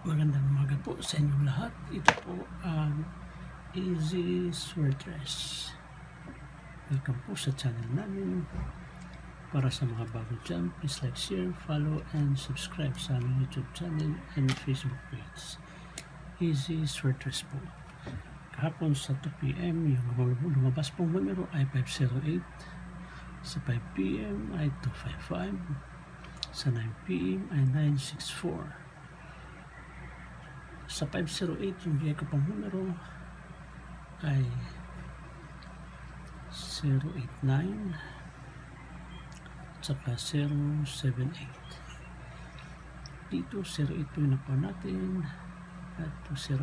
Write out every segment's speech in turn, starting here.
Magandang umaga po sa inyong lahat. Ito po ang Easy Sweatdress. Welcome po sa channel namin. Para sa mga bago dyan, please like, share, follow, and subscribe sa aming YouTube channel and Facebook page. Easy Sweatdress po. Kahapon sa 2 PM, yung lumabas pong numero ay 508. Sa 5 PM ay 255. Sa 9 PM ay 964. Sa 508, yung bigay ko pang numero ay 089 tsaka 078. Dito 08 po yung nakuha natin at 08.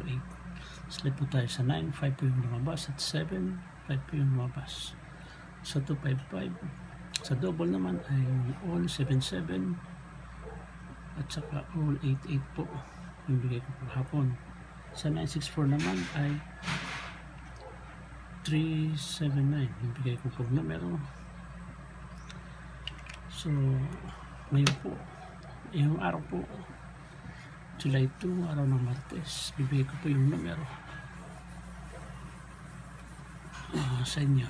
Slide po tayo sa 9, 5 po yung lumabas at 7, 5 po yung lumabas. Sa 255, sa double naman ay all 77 at saka all 88 po yung bigay ko hapon. Sa 964 naman ay 379 yung bigay ko pong numero. So ngayon po, yung araw po, July 2, araw ng Martes, bibigay ko po yung numero sa inyo.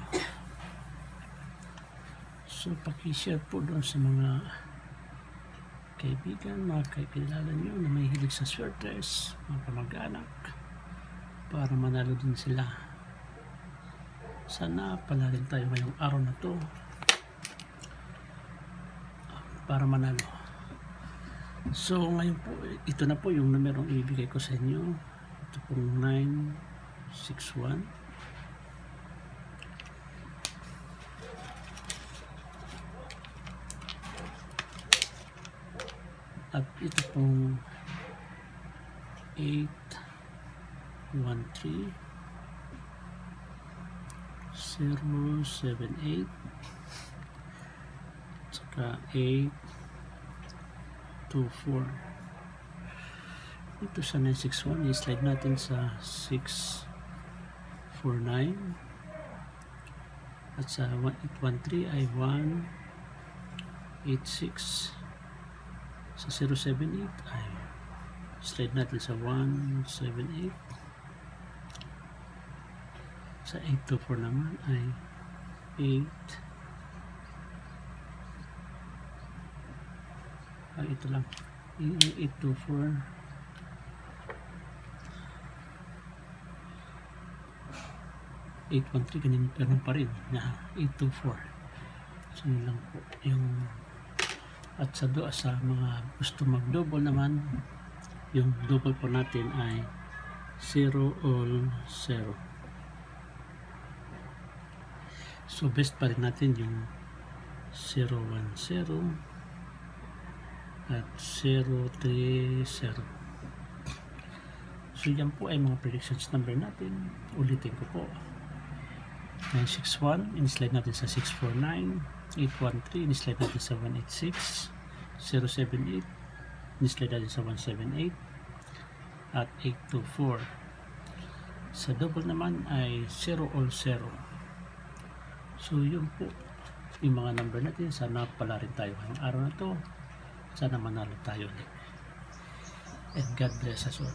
So paki-share po doon sa mga kaibigan, mga kakilala nyo na may hilig sa sweatdress, mga kamag-anak, para manalo din sila. Sana palarin tayo ngayong araw na to para manalo. So ngayon po, ito na po yung numerong ibibigay ko sa inyo. Ito pong 961. At ito pong 813 078 saka 824. Ito sa 961, i-slide natin sa 649 at sa 1813 ay 186. Sa 078 ay slide natin sa 178. Sa 824 naman ay 8. Ito lang, 824. 813 ganun pa rin na 824. So yun lang po yung. At sa mga gusto mag-double naman, yung double po natin ay 0 all 0. So best pa rin natin yung 010 at 030. So yan po ay mga predictions number natin. Ulitin ko po. 961, in-slide natin sa 649. 813, in-slide natin sa 186. 078, in-slide natin sa 178. At 824. Sa double naman ay 0 all 0. So yun po yung mga number natin. Sana pala rin tayo ngayong araw na to. Sana manalo tayo ulit. And God bless us all.